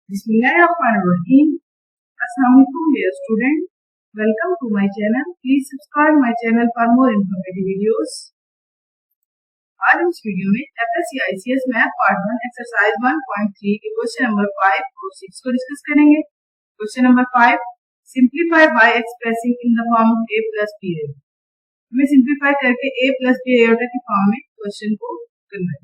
Bismillahirrahmanirrahim. Assalamualaikum dear student. Welcome to my channel. Please subscribe my channel for more informative videos. आज इस video में FSc ICS math part 1 exercise 1.3 के question number 5 और 6 को discuss करेंगे। Question number 5, simplify bye expressing in the form of a plus b iota. हमें simplify करके a plus b iota की फॉर्म में क्वेश्चन को करना है।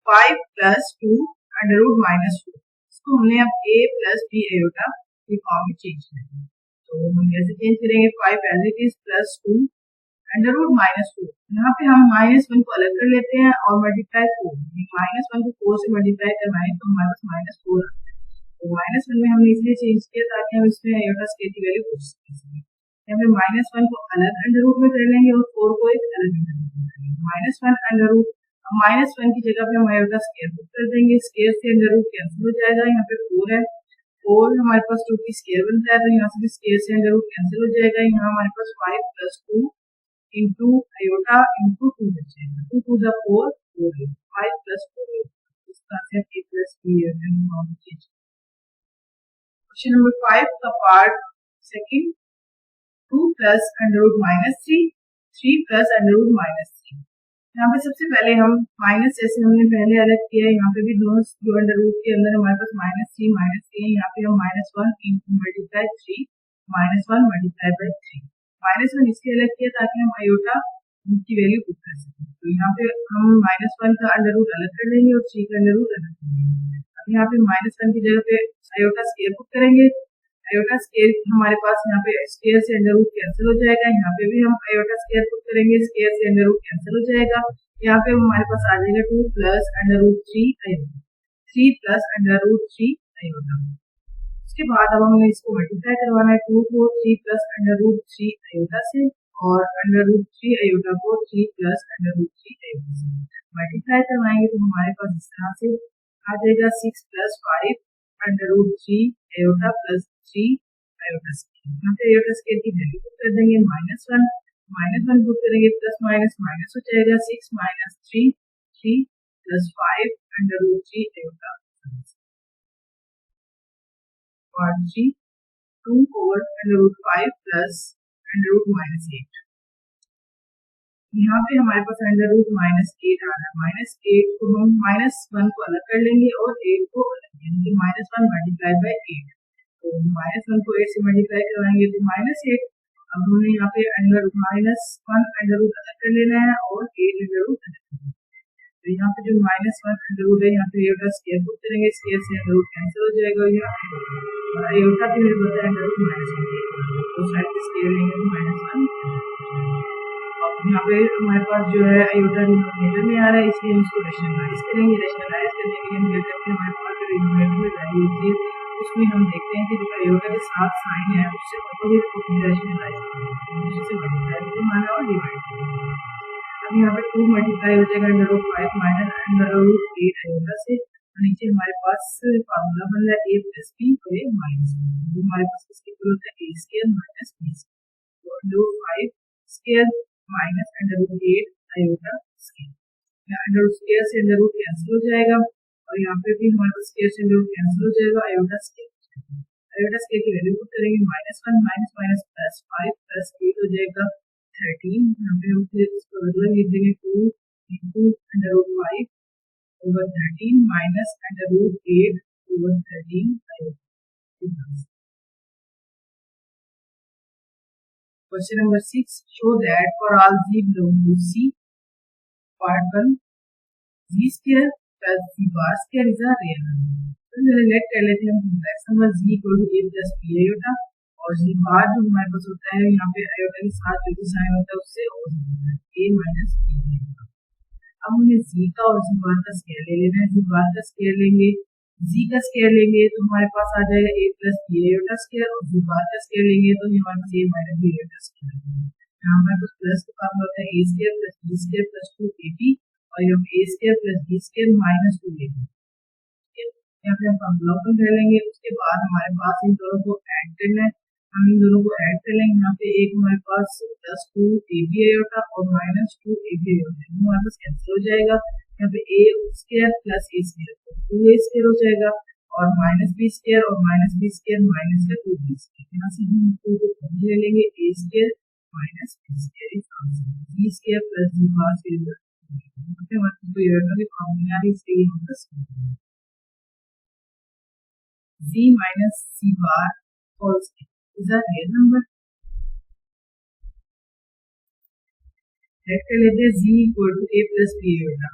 5 plus 2 अंडर रूट माइनस 2, इसको हमने अब a plus b आयोटा की फॉर्म में चेंज करना है। तो हम कैसे चेंज करेंगे? 5 as it is plus 2 under root minus 2, यहाँ पे हम -1 को अलग कर लेते हैं और मल्टीप्लाई 4, -1 को 4 से मल्टीप्लाई करवाएं तो हमारे पास -4। तो -1 में हमने इसलिए चेंज किया ताकि हम इसमें आयोटा स्केयर की वैल्यू पूछ सकें। यहाँ पे -1 को अलग अंडर रूट में कर लेंगे और 4 को एक अलग अंडर रूट में करेंगे। -1 अंडर रूट, -1 की जगह पे हम आयोटा स्केयर पुट कर देंगे, स्केयर से अंडर रूट कैंसिल हो जाएगा। यहाँ पे 4 है, 4 हमारे पास 2 की स्केयर बनता है तो यहाँ से भी स्केयर से अंडर रूट कैंसिल हो जाएगा। यहाँ हमारे पास 5 plus 2 into iota into 2 बचेगा। 2 to the 4, 4 5 plus 4 इस तरह से a plus b form change. Question number 5 का part second, 2 plus under root minus 3, 3 plus under root minus 3। यहाँ पे सबसे पहले हम माइनस जैसे हमने पहले अलग किया है, यहाँ पे भी दोनों जो अंडर रूट के अंदर हमारे पास -3 है, यहाँ पे हम -1 into मल्टीप्लाई 3 -1 मल्टीप्लाई बाय 3। -1 इसलिए अलग किया ताकि हम आयोटा की वैल्यू पुट कर सकें। तो यहाँ पे हम -1 का अंडर रूट अलग कर लेंगे और 3 का अंडर रूट अलग कर लेंगे। अब यहाँ पे -1 की जगह पे आयोटा स्केयर पुट करेंगे। आयोटा स्केयर हमारे पास यहाँ पे स्केयर से अंडर रूट कैंसिल हो जाएगा। यहाँ पे भी हम आयोटा स्केयर पुट करेंगे, स्केयर से अंडर रूट कैंसिल हो जाएगा। यहाँ पे हमारे पास आ जाएगा 2 plus under root 3 iota, 3 plus under root 3 iota. उसके बाद अब हमें इसको मल्टीप्लाई करवाना है 2 को 3 plus अंडर रूट 3 आयोटा से और अंडर रूट 3 आयोटा को 3 plus अंडर रूट 3 आयोटा से मल्टीप्लाई करवाएंगे तो हमारे पास इस तरह से आ जाएगा 6 plus 5 under root 3 iota plus 3 iota square. यहाँ पे आयोटा स्केयर की वैल्यू पुट कर देंगे -1 पुट करेंगे प्लस माइनस माइनस हो जाएगा 6 minus 3 3 plus 5 under root 3 iota और 3 2 over under root 5 plus under root -8। यहाँ पे हमारे पास अंडर रूट -8 आ रहा है। -8 को हम -1 को अलग कर लेंगे और 8 को अलग लेंगे, -1 मल्टीप्लाई बाय 8। तो -1 को 8 से मल्टीप्लाई करवाएंगे तो -8। अब हमें यहाँ पे -1 अंडर रूट अलग कर लेना है और 8 अंडर रूट अलग करना है। तो यहाँ पे जो -1 अंडर रूट है, यहाँ पे आयोटा स्केयर पुट करेंगे, स्केयर से अंडर रूट कैंसिल हो जाएगा और आयोटा पे मेरे पास अंडर रूट -1 तो साइड से स्केयर लेंगे तो -1। और यहाँ पे हमारे पास जो है आयोटा डिनोमिनेटर में आ रहा है, इसलिए हम इसको रैशनलाइज करेंगे। रैशनलाइज करने के लिए हम क्या करते हैं, हमारे पास जो डिनोमिनेटर में वैल्यू होती है उसमें हम देखते हैं कि जो आयोटा के साथ साइन है उससे अपोजिट को रैशनलाइज करेंगे, उससे मल्टीप्लाई को माना और डिवाइड करेंगे। अब यहाँ पे 2 मल्टीप्लाई हो जाएगा under root 5 minus under root 8 iota से और नीचे हमारे पास फार्मूला बन रहा है a प्लस b और a माइनस b। हमारे पास किसके इक्वल होता है a square minus b square. तो under root 5 square minus under root 8 iota square. यहाँ अंडर रूट स्क्वायर से अंडर रूट कैंसिल हो जाएगा और यहाँ पे भी हमारे पास स्क्वायर से अंडर रूट कैंसिल हो जाएगा, आयोटा स्क्वायर। आयोटा स्क्वायर की वैल्यू पुट करेंगे -1 माइनस माइनस प्लस 5 प्लस 8 हो जाएगा 13। यहाँ पे हम फिर इसको अगला लिख देंगे 2 into under root 5 over 13 minus under root 8 over 13 iota. Question number 6, show that for all z belong to C, part 1 z square plus z bar square is a real number। तो चलिए लेट कर लेते हैं complex number z equal to a plus b iota और z बार जो हमारे पास होता है यहाँ पे आयोटा के साथ जो भी साइन होता है उससे a माइनस b। अब हमें z का और z बार का स्क्वायर ले लेना है। z बार का स्क्वायर लेंगे, z का स्क्वायर लेंगे तो हमारे पास आ जाएगा a plus b iota square और z बार का स्क्वायर लेंगे तो हमारे पास a minus b iota square. यहाँ हमारे पास प्लस के पास होता है a square plus b square plus 2ab और यहाँ पे a square plus b square minus 2ab। यहाँ पे हम फॉर्मूला ओपन कर लेंगे। उसके बाद हमारे पास इन दोनों को ऐड करना है, हम इन दोनों को ऐड कर लेंगे। यहाँ पे एक हमारे पास प्लस 2ab आयोटा और माइनस 2ab आयोटा हमारे पास कैंसिल हो जाएगा। यहाँ पे a square plus a square 2a square हो जाएगा और माइनस बी स्क्वायर और माइनस बी स्क्वायर माइनस का 2b स्क्वायर, यहाँ से हम 2 को पहले ले लेंगे, a square minus b square is answer, b square plus b bar square मतलब ये कॉमन सही होगा z minus c bar whole square is a real number. Let कर लेते हैं z equal to a plus B होगा,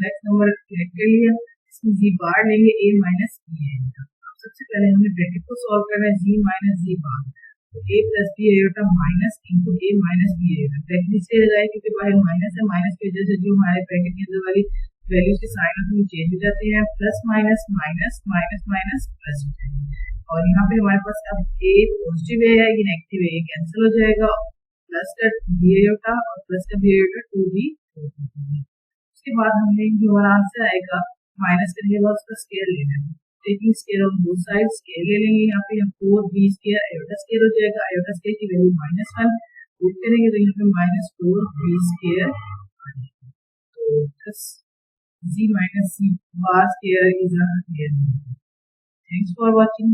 next number let कर लिया, इसमें z बार लेंगे a माइनस बी आएगा। अब सबसे पहले हमें ब्रैकेट को सॉल्व करना है, z माइनस z बार तो a प्लस बी आएगा minus into a minus B आएगा, ब्रैकेट इसलिए लगाए क्योंकि बाहर माइनस है, माइनस की वजह से जो हमारे ब्रैकेट के अंदर वाली वैल्यूज के साइन होते हैं चेंज हो जाते हैं, plus minus minus minus minus plus हो जाएगा, और यहाँ पे हमारे पास अब a पॉजिटिव है ये नेगेटिव है, ये कैंसिल हो जाएगा, प्लस का बी आयोटा और प्लस का बी आयोटा 2b, उसके बाद हमें जो हमारा आंसर आएगा माइनस करने के बाद उसका स्क्वायर लेना है, taking square on both side, square ले लेंगे, यहाँ पे 4b स्क्वायर आयोटा स्क्वायर हो जाएगा, आयोटा स्क्वायर की वैल्यू -1 पुट करेंगे तो यहाँ पे -4b स्क्वायर, तो plus z minus c bar square is a real number. Thanks for watching.